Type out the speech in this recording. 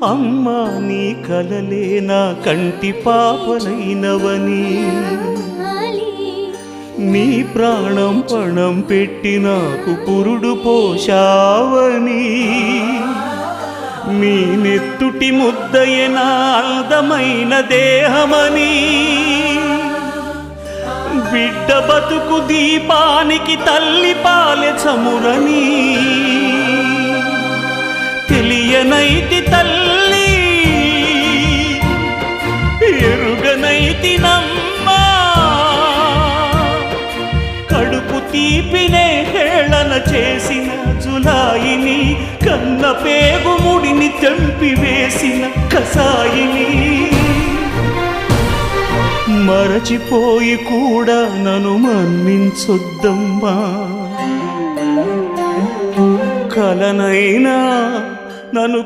అమ్మా నీ కలలే నా కంటి పాపలైనవని, నీ ప్రాణం పణం పెట్టి నాకు పురుడు పోషావని, నీ నెత్తుటి ముద్దయే నా అందమైన దేహమని, బిడ్డ బతుకు దీపానికి తల్లి పాలె చమురని తెలియనైతి తల్లి, ఎరుగనైతి నమ్మా, కడుపు తీపినే హేళన చేసిన జులాయిని, కన్న పేగు ముడిని తెంపి వేసిన కసాయిని, మరచిపోయి కూడా నన్ను మన్నించొద్దమ్మా, కలనైనా నన్ను